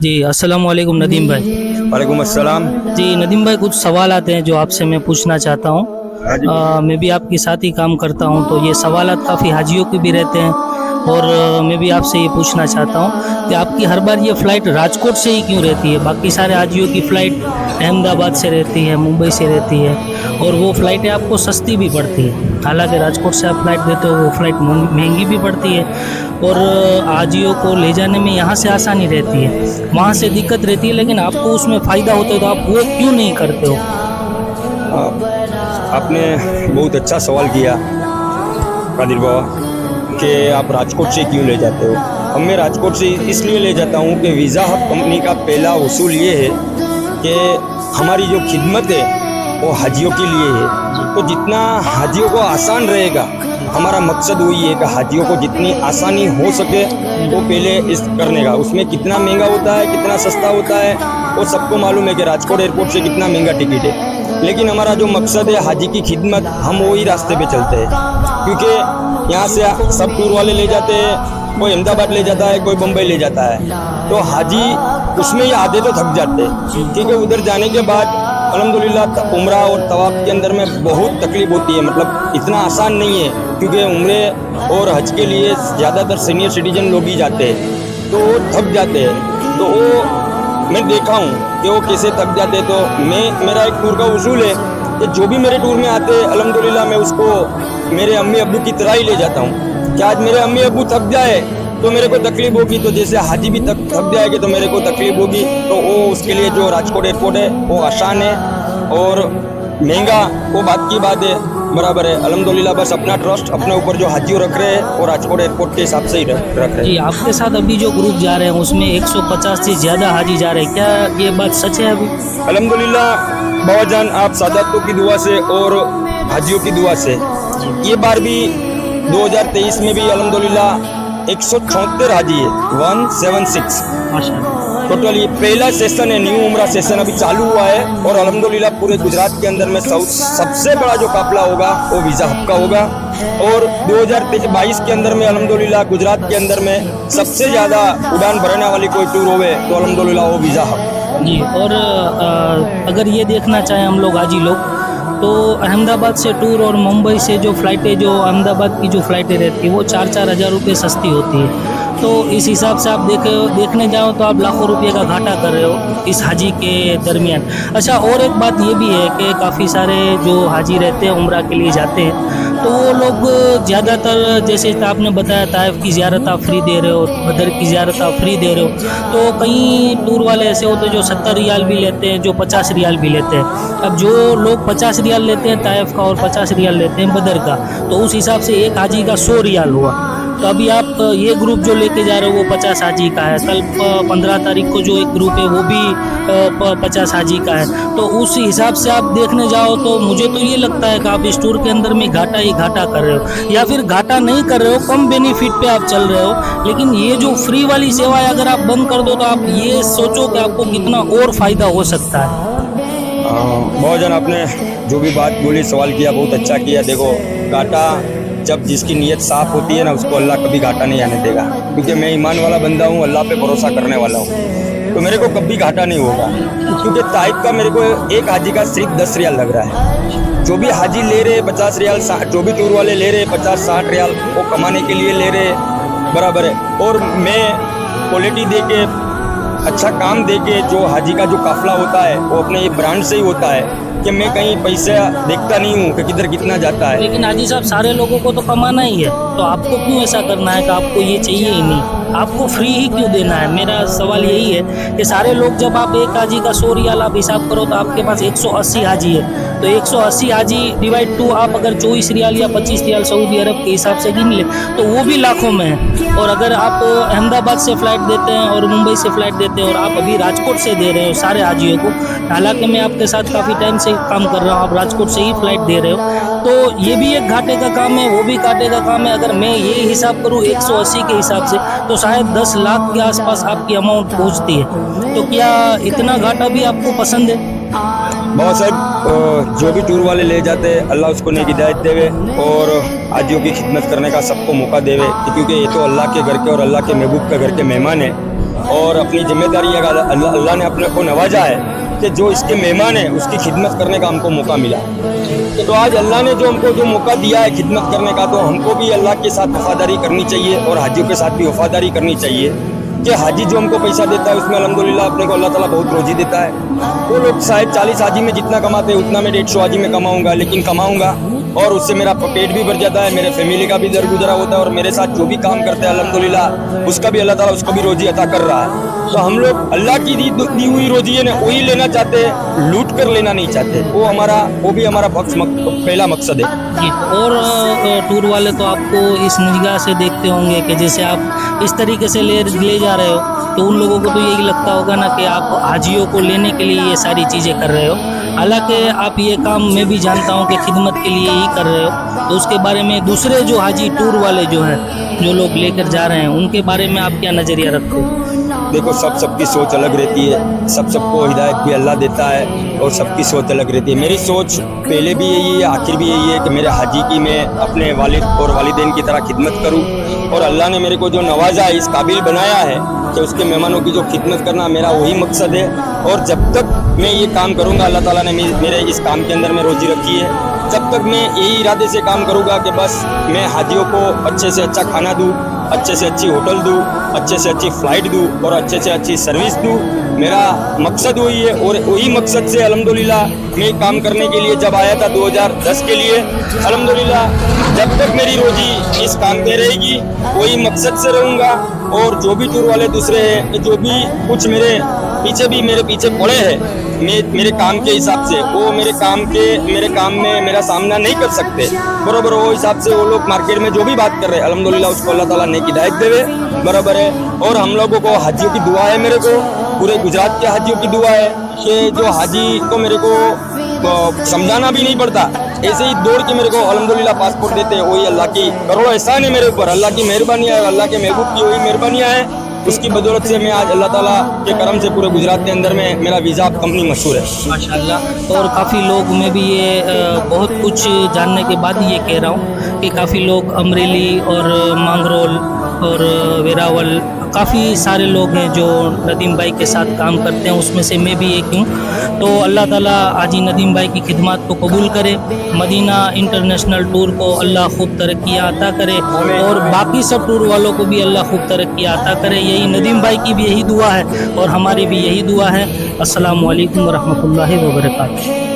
जी, अस्सलाम वालेकुम नदीम भाई। वालेकुम अस्सलाम। जी, नदीम भाई कुछ सवाल आते हैं जो आपसे मैं पूछना चाहता हूँ। हाँ जी। मैं भी आपके साथ ही काम करता हूँ, तो ये सवालात काफ़ी हाजियों के भी रहते हैं और मैं भी आपसे ये पूछना चाहता हूँ कि आपकी हर बार ये फ़्लाइट राजकोट से ही क्यों रहती है? बाकी सारे हाजियों की फ़्लाइट अहमदाबाद से रहती है, मुंबई से रहती है और वो फ़्लाइटें आपको सस्ती भी पड़ती है। हालाँकि राजकोट से आप फ़्लाइट देते हो, वो फ़्लाइट महंगी भी पड़ती है और हाजियों को ले जाने में यहाँ से आसानी रहती है, वहाँ से दिक्कत रहती है, लेकिन आपको उसमें फ़ायदा होता है तो आप वो क्यों नहीं करते हो? आपने बहुत अच्छा सवाल किया कादिर बाबा कि आप राजकोट से क्यों ले जाते हो। अब मैं राजकोट से इसलिए ले जाता हूँ कि वीज़ा हब कंपनी का पहला उसूल ये है कि हमारी जो खिदमत है वो हाजियों के लिए है। तो जितना हाजियों को आसान रहेगा, हमारा मकसद वही है कि हाजियों को जितनी आसानी हो सके वो पहले इस करने का। उसमें कितना महंगा होता है, कितना सस्ता होता है, वो सबको मालूम है कि राजकोट एयरपोर्ट से कितना महंगा टिकट है। लेकिन हमारा जो मकसद है हाजी की खिदमत, हम वही रास्ते पे चलते हैं। क्योंकि यहाँ से सब टूर वाले ले जाते हैं, कोई अहमदाबाद ले जाता है, कोई बम्बई ले जाता है, तो हाजी उसमें ही आधे तो थक जाते हैं। क्योंकि उधर जाने के बाद अल्हम्दुलिल्लाह उम्रा और तवाफ के अंदर में बहुत तकलीफ होती है, मतलब इतना आसान नहीं है। क्योंकि उम्रे और हज के लिए ज़्यादातर सीनियर सिटीजन लोग ही जाते हैं, तो वो थक जाते हैं। तो वो मैं देखा हूँ कि वो कैसे थक जाते हैं। तो मेरा एक टूर का उसूल है कि जो भी मेरे टूर में आते हैं अल्हम्दुलिल्लाह मैं उसको मेरे अम्मी अब्बू की तरह ही ले जाता हूँ कि आज मेरे अम्मी अब्बू थक जाए तो मेरे को तकलीफ होगी, तो जैसे हाजी भी थक जाएगी तो मेरे को तकलीफ होगी। तो वो उसके लिए जो राजकोट एयरपोर्ट है वो आसान है और महंगा वो बात की बात है, बराबर है। अल्हम्दुलिल्लाह बस अपना ट्रस्ट अपने ऊपर जो हाजियों रख रहे हैं और राजकोट एयरपोर्ट के हिसाब से ही रख रहे हैं। जी, आपके साथ अभी जो ग्रुप जा रहे हैं उसमें 150 से ज़्यादा हाजी जा रहे हैं, क्या ये बात सच है अभी? अल्हम्दुलिल्लाह बाबाजान आप सादातों की दुआ से और हाजियों की दुआ से ये बार भी 2023 में भी अल्हम्दुलिल्लाह 176 हाजी है, 176 माशाल्लाह। टोटल। ये पहला सेशन है, न्यू उम्रा सेशन अभी चालू हुआ है और अल्हम्दुलिल्लाह पूरे गुजरात के अंदर में सबसे बड़ा जो काफिला होगा वो वीज़ा हब का होगा। और 2022 के अंदर में अल्हम्दुलिल्लाह गुजरात के अंदर में सबसे ज़्यादा उड़ान भरने वाली कोई टूर होवे तो अल्हम्दुलिल्लाह वो वीज़ा हब। जी, और अगर ये देखना चाहें हम लोग हाजी लोग, तो अहमदाबाद से टूर और मुंबई से जो फ़्लाइटें, जो अहमदाबाद की जो फ़्लाइटें रहती है वो 4-4 हज़ार रुपये सस्ती होती है। तो इस हिसाब से आप देखने जाओ तो आप लाखों रुपये का घाटा कर रहे हो इस हाजी के दरमियान। अच्छा, और एक बात ये भी है कि काफ़ी सारे जो हाजी रहते हैं उम्रा के लिए जाते हैं, तो वो लोग ज़्यादातर, जैसे आपने बताया ताइफ की ज़ियारत आप फ्री दे रहे हो, बदर की ज़ियारत आप फ्री दे रहे हो, तो कई टूर वाले ऐसे होते हैं जो 70 रियाल भी लेते हैं, जो 50 रियाल भी लेते हैं। अब जो लोग 50 रियाल लेते हैं ताइफ का और 50 रियाल लेते हैं बदर का, तो उस हिसाब से एक हाजी का 100 रियाल हुआ। तो अभी आप ये ग्रुप जो लेके जा रहे हो वो 50 हाजी का है, कल 15 तारीख को जो एक ग्रुप है वो भी 50 हाजी का है। तो उस हिसाब से आप देखने जाओ तो मुझे तो ये लगता है कि आप इस टूर के अंदर में घाटा ही घाटा कर रहे हो, या फिर घाटा नहीं कर रहे हो, कम बेनिफिट पे आप चल रहे हो। लेकिन ये जो फ्री वाली सेवाएं अगर आप बंद कर दो तो आप ये सोचो कि आपको कितना और फ़ायदा हो सकता है। बहुत जन आपने जो भी बात बोली, सवाल किया, बहुत अच्छा किया। देखो घाटा जब जिसकी नीयत साफ होती है ना उसको अल्लाह कभी घाटा नहीं आने देगा। क्योंकि मैं ईमान वाला बंदा हूँ, अल्लाह पे भरोसा करने वाला हूँ, तो मेरे को कभी घाटा नहीं होगा। क्योंकि ताइफ का मेरे को एक हाजी का सिर्फ 10 रियाल लग रहा है। जो भी हाजी ले रहे 50 रियाल, जो भी टूर वाले ले रहे 50-60 रियाल वो कमाने के लिए ले रहे, बराबर है। और मैं क्वालिटी दे के, अच्छा काम दे के, जो हाजी का जो काफिला होता है वो अपने ये ब्रांड से ही होता है कि मैं कहीं पैसा देखता नहीं हूँ कि किधर कितना जाता है। लेकिन हाजी साहब सारे लोगों को तो कमाना ही है, तो आपको क्यों ऐसा करना है कि आपको ये चाहिए ही नहीं, आपको फ्री ही क्यों देना है? मेरा सवाल यही है कि सारे लोग, जब आप एक हाजी का 100 रियाल आप हिसाब करो तो आपके पास 180 हाजी है, तो 180 हाजी डिवाइड टू आप अगर 24 रियाल या 25 रियाल सऊदी अरब के हिसाब से गिन ले तो वो भी लाखों में है। और अगर आप अहमदाबाद से फ़्लाइट देते हैं और मुंबई से फ़्लाइट देते हैं और आप अभी राजकोट से दे रहे हो सारे हाजियों को, हालांकि मैं आपके साथ काफ़ी टाइम से काम कर रहा हूँ, आप राजकोट से ही फ़्लाइट दे रहे हो, तो ये भी एक घाटे का काम है, वो भी घाटे का काम है। अगर मैं ये हिसाब करूँ 180 के हिसाब से तो शायद 10 लाख के आसपास आपकी अमाउंट पहुँचती है। तो क्या इतना घाटा भी आपको पसंद है? बहुत साहब जो भी टूर वाले ले जाते हैं अल्लाह उसको नेक हिदायत देवे और हाजियों की खिदमत करने का सबको मौका देवे, क्योंकि ये तो अल्लाह के घर के और अल्लाह के महबूब के घर के मेहमान है। और अपनी जिम्मेदारी अगर अल्लाह ने अपने को नवाजा है कि जो इसके मेहमान हैं उसकी खिदमत करने का हमको मौका मिला। तो आज अल्लाह ने जो हमको जो मौका दिया है खिदमत करने का, तो हमको भी अल्लाह के साथ वफादारी करनी चाहिए और हाजियों के साथ भी वफादारी करनी चाहिए कि हाजी जो हमको पैसा देता है उसमें अल्हम्दुलिल्लाह अपने को अल्लाह ताला बहुत रोजी देता है। वो लोग शायद 40 हाजी में जितना कमाते हैं उतना मैं 150 हाजी में कमाऊँगा, लेकिन कमाऊँगा और उससे मेरा पेट भी भर जाता है, मेरे फैमिली का भी दर गुजरा होता है और मेरे साथ जो भी काम करते हैं अल्हम्दुलिल्लाह उसका भी अल्लाह ताला उसको भी रोजी अता कर रहा है। तो हम लोग अल्लाह की दी हुई रोजी है ना वही लेना चाहते हैं, लूट कर लेना नहीं चाहते। वो भी हमारा पहला मकसद है। जी, और टूर वाले तो आपको इस निगाह से देखते होंगे कि जैसे आप इस तरीके से ले जा रहे हो, तो उन लोगों को तो यही लगता होगा ना कि आप हाजियों को लेने के लिए ये सारी चीज़ें कर रहे हो। हालांकि आप ये काम मैं भी जानता हूँ कि खिदमत के लिए ही कर रहे हो, तो उसके बारे में दूसरे जो हाजी टूर वाले जो हैं, जो लोग लेकर जा रहे हैं, उनके बारे में आप क्या नज़रिया रखते हो? देखो सबकी सोच अलग रहती है, सबको हिदायत भी अल्लाह देता है और सबकी सोच अलग रहती है। मेरी सोच पहले भी यही है, आखिर भी यही है कि मेरे हाजी की मैं अपने वालिद और वालिदैन की तरह खिदमत करूं और अल्लाह ने मेरे को जो नवाजा है, इस काबिल बनाया है कि उसके मेहमानों की जो खिदमत करना मेरा वही मकसद है। और जब तक मैं ये काम करूँगा, अल्लाह ताला ने मेरे इस काम के अंदर में रोजी रखी है, जब तक मैं यही इरादे से काम करूँगा कि बस मैं हाजियों को अच्छे से अच्छा खाना दूँ, अच्छे से अच्छी होटल दूँ, अच्छे से अच्छी फ़्लाइट दूँ और अच्छे से अच्छी सर्विस दूँ। मेरा मकसद वही है और वही मकसद से अल्हम्दुलिल्लाह मैं काम करने के लिए जब आया था 2010 के लिए, अल्हम्दुलिल्लाह जब तक मेरी रोजी इस काम में रहेगी वही मकसद से रहूँगा। और जो भी टूर वाले दूसरे हैं, जो भी कुछ मेरे पीछे पड़े हैं मेरे काम के हिसाब से, वो मेरे काम में मेरा सामना नहीं कर सकते बराबर। वो हिसाब से वो लोग मार्केट में जो भी बात कर रहे हैं अल्हम्दुलिल्लाह उसको अल्लाह ताला नेक हिदायत देवे बराबर है। और हम लोगों को हाजियों की दुआ है, मेरे को पूरे गुजरात के हाजियों की दुआ है कि जो हाजी को मेरे को समझाना भी नहीं पड़ता, ऐसे ही दौड़ के मेरे को अल्हम्दुलिल्लाह पासपोर्ट देते हैं। वही अल्लाह की करोड़ों एहसान है मेरे ऊपर, अल्लाह की मेहरबानी है, अल्लाह के महबूब की वही मेहरबानियाँ हैं। उसकी बदौलत से मैं आज अल्लाह ताला के करम से पूरे गुजरात के अंदर में मेरा वीज़ा कंपनी मशहूर है माशाल्लाह। और काफ़ी लोग, मैं भी ये बहुत कुछ जानने के बाद ये कह रहा हूँ कि काफ़ी लोग अमरेली और मांगरोल और वेरावल, काफ़ी सारे लोग हैं जो नदीम भाई के साथ काम करते हैं, उसमें से मैं भी एक हूँ। तो अल्लाह ताला हाजी नदीम भाई की खिदमत को कबूल करे, मदीना इंटरनेशनल टूर को अल्लाह खूब तरक्कियाँ अता करे और बाकी सब टूर वालों को भी अल्लाह खूब तरक्कियाँ अता करे। यही नदीम भाई की भी यही दुआ है और हमारी भी यही दुआ है। अस्सलामु अलैकुम वरहमतुल्लाहि वबरकातुहू।